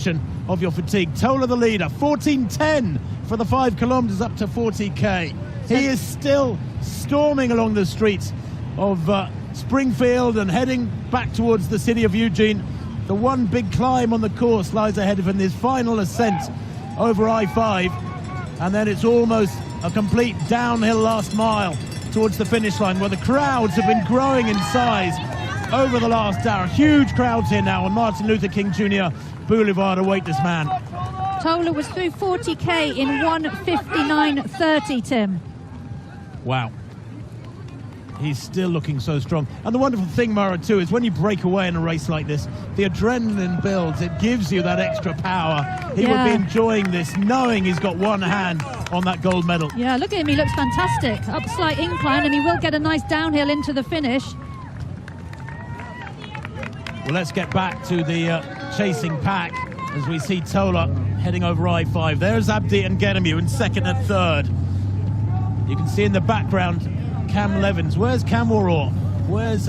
duration of your fatigue. Tolla the leader, 14:10 for the 5 kilometers up to 40k. He is still storming along the streets of Springfield and heading back towards the city of Eugene. The one big climb on the course lies ahead of him, his final ascent over I-5, and then it's almost a complete downhill last mile towards the finish line, where the crowds have been growing in size over the last hour. Huge crowds here now on Martin Luther King Jr. Boulevard await this man. Tolla was through 40k in 1:59:30, Tim. Wow. He's still looking so strong. And the wonderful thing, Mara, too, is when you break away in a race like this, the adrenaline builds. It gives you that extra power. He would be enjoying this, knowing he's got one hand on that gold medal. Yeah, look at him. He looks fantastic. Up slight incline, and he will get a nice downhill into the finish. Well, let's get back to the chasing pack as we see Tolla heading over I-5. There's Abdi and Geremu in second and third. You can see in the background Cam Levins. Where's Camworor? Where's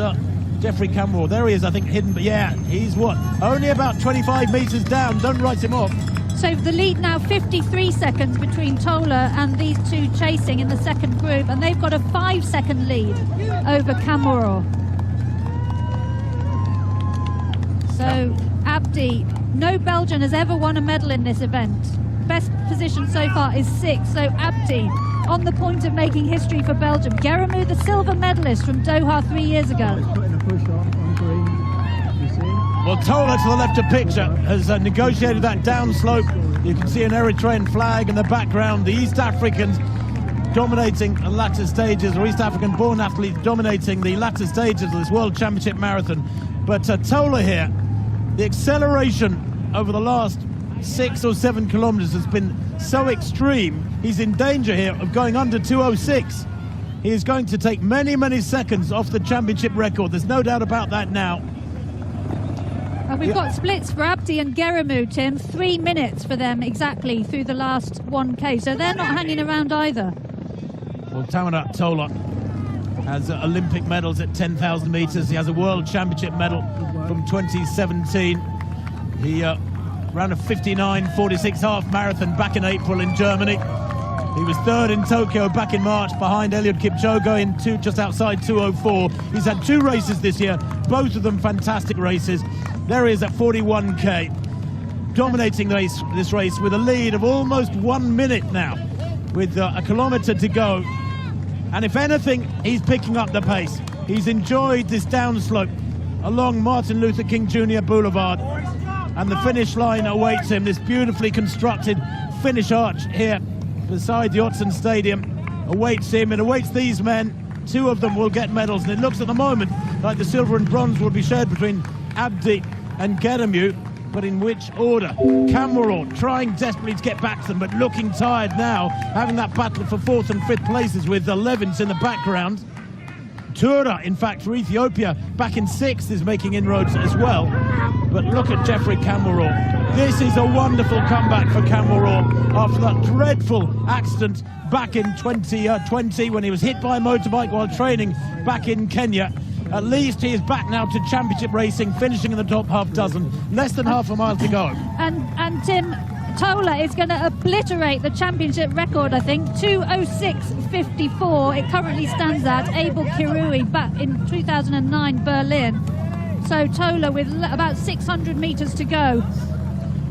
Jeffrey Camworor? There he is, I think, hidden. But yeah, he's what? Only about 25 metres down. Don't write him off. So the lead now 53 seconds between Tolla and these two chasing in the second group, and they've got a 5-second lead over Camworor. So Abdi, no Belgian has ever won a medal in this event. Best position so far is 6th. So Abdi on the point of making history for Belgium. Geremu, the silver medalist from Doha 3 years ago. Well, Tolla to the left of picture has negotiated that downslope. You can see an Eritrean flag in the background. The East Africans dominating the latter stages, or East African born athletes dominating the latter stages of this World Championship Marathon. But Tolla here, the acceleration over the last 6 or 7 kilometers has been so extreme, he's in danger here of going under 2:06. He is going to take many, many seconds off the championship record. There's no doubt about that now. And we've got splits for Abdi and Geremu, Tim. 3 minutes for them exactly through the last 1k, so they're not hanging around either. Well, Tamirat Tolla has Olympic medals at 10,000 meters. He has a World Championship medal from 2017. He ran a 59:46 half marathon back in April in Germany. He was third in Tokyo back in March behind Eliud Kipchoge in just outside 2:04. He's had 2 races this year, both of them fantastic races. There he is at 41k, dominating this race with a lead of almost 1 minute now, with a kilometre to go. And if anything, he's picking up the pace. He's enjoyed this downslope along Martin Luther King Jr. Boulevard, and the finish line awaits him. This beautifully constructed finish arch here beside the Otson Stadium awaits him. It awaits these men. 2 of them will get medals, and it looks at the moment like the silver and bronze will be shared between Abdi and Geremu. But in which order? Camworor trying desperately to get back to them, but looking tired now, having that battle for 4th and 5th places with the Levins in the background. Tura, in fact, for Ethiopia, back in 6th, is making inroads as well. But look at Jeffrey Camworor. This is a wonderful comeback for Camworor after that dreadful accident back in 2020 when he was hit by a motorbike while training back in Kenya. At least he is back now to championship racing, finishing in the top half dozen. Less than half a mile to go. And Tim, Tolla is going to obliterate the championship record, I think. 2:06:54 it currently stands at. Abel Kirui back in 2009 Berlin. So Tolla with about 600 metres to go.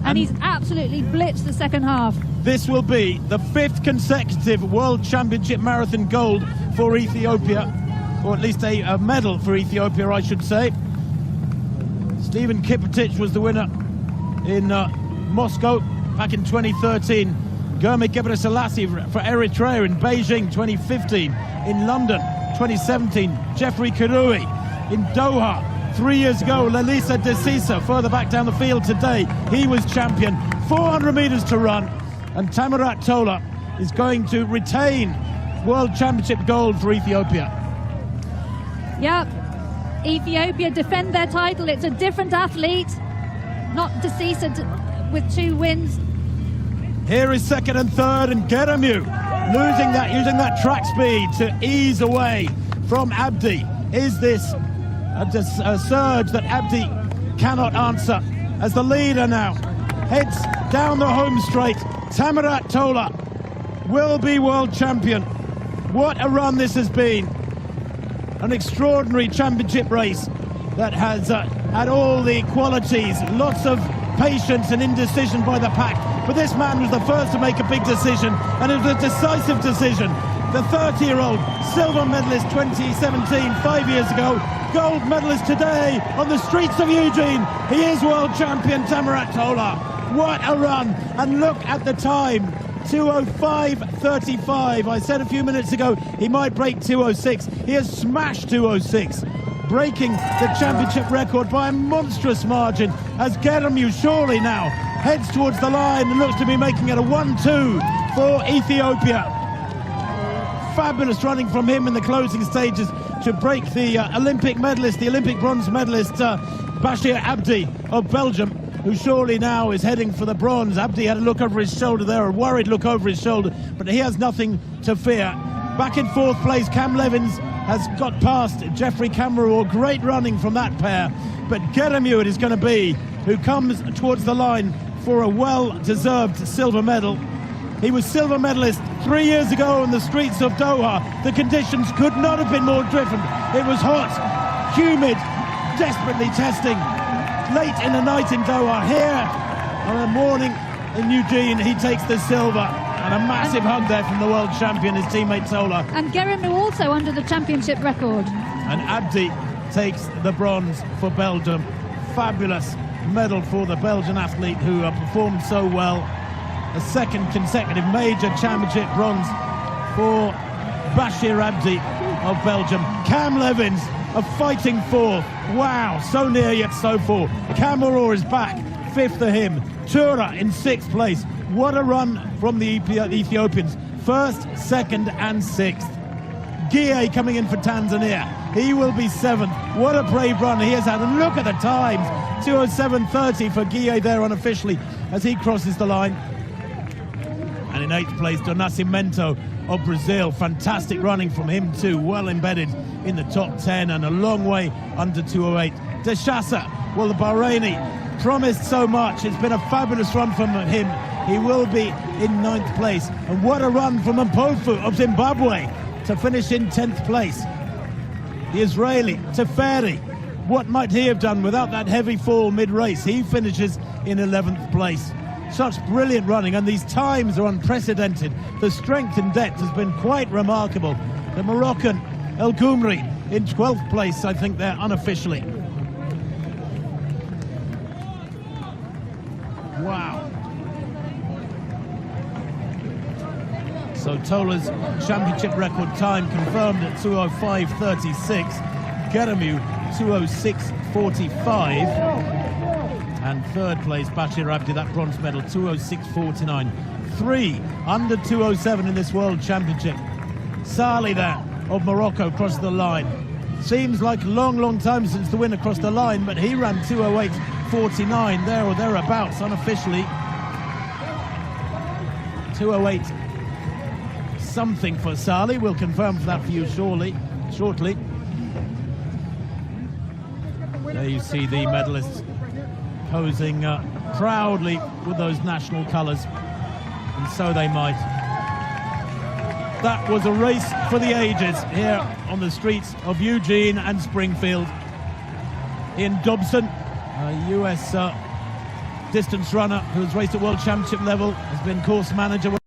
And he's absolutely blitzed the second half. This will be the 5th consecutive World Championship Marathon gold for Ethiopia, or at least a medal for Ethiopia, I should say. Stephen Kiprotich was the winner in Moscow back in 2013. Germe Gebreselassie for Eritrea in Beijing 2015. In London 2017, Jeffrey Kirui. In Doha 3 years ago, Lelisa Desisa further back down the field today. He was champion. 400 metres to run, and Tamirat Tolla is going to retain World Championship gold for Ethiopia. Yeah, Ethiopia defend their title. It's a different athlete, not Desisa with 2 wins. Here is second and third, and Geremu using that track speed to ease away from Abdi. Is this a surge that Abdi cannot answer as the leader now heads down the home straight. Tamirat Tolla will be world champion. What a run this has been. An extraordinary championship race that has had all the qualities, lots of patience and indecision by the pack. But this man was the first to make a big decision, and it was a decisive decision. The 30-year-old silver medalist 2017, 5 years ago, gold medalist today on the streets of Eugene. He is world champion, Tamirat Tolla. What a run, and look at the time. 2:05.35. I said a few minutes ago he might break 2:06. He has smashed 2:06, breaking the championship record by a monstrous margin as Geremu surely now heads towards the line and looks to be making it a 1-2 for Ethiopia. Fabulous running from him in the closing stages to break the Olympic medalist, the Olympic bronze medalist, Bashir Abdi of Belgium, who surely now is heading for the bronze. Abdi had a look over his shoulder there, a worried look over his shoulder, but he has nothing to fear. Back in fourth place, Cam Levins has got past Jeffrey Cameron. Great running from that pair, but Geremu it is going to be who comes towards the line for a well-deserved silver medal. He was silver medalist 3 years ago in the streets of Doha. The conditions could not have been more different. It was hot, humid, desperately testing. Late in the night in Doha. Here, on a morning in Eugene, he takes the silver. And a massive hug there from the world champion, his teammate Tolla. And Geremu also under the championship record. And Abdi takes the bronze for Belgium. Fabulous medal for the Belgian athlete who performed so well. A second consecutive major championship bronze for Bashir Abdi of Belgium. Cam Levins, a fighting fourth. Wow, so near yet so far. Cameron is back, fifth for him. Tura in sixth place. What a run from the Ethiopians. First, second and sixth. Gueye coming in for Tanzania. He will be seventh. What a brave run he has had. And look at the times. 2:07.30 for Gueye there unofficially as he crosses the line. And in eighth place, Nascimento of Brazil. Fantastic running from him too. Well embedded in the top 10 and a long way under 2:08. Deshasa, well, the Bahraini promised so much. It's been a fabulous run from him. He will be in ninth place. And what a run from Mpofu of Zimbabwe to finish in 10th place. The Israeli, Teferi, what might he have done without that heavy fall mid-race? He finishes in 11th place. Such brilliant running, and these times are unprecedented. The strength and depth has been quite remarkable. The Moroccan El Goumri in 12th place, I think there unofficially. Wow. So Tolla's championship record time confirmed at 2:05.36. Geremu 2:06.45. And third place, Bashir Abdi, that bronze medal, 2:06.49. 3 under 2:07 in this World Championship. Salih there of Morocco crossed the line. Seems like a long time since the winner crossed the line, but he ran 2:08.49 there or thereabouts unofficially. 2:08 something for Salih. We'll confirm that for you shortly. There you see the medalists posing proudly with those national colours, and so they might. That was a race for the ages here on the streets of Eugene and Springfield. Ian Dobson, a US distance runner who has raced at World Championship level, has been course manager.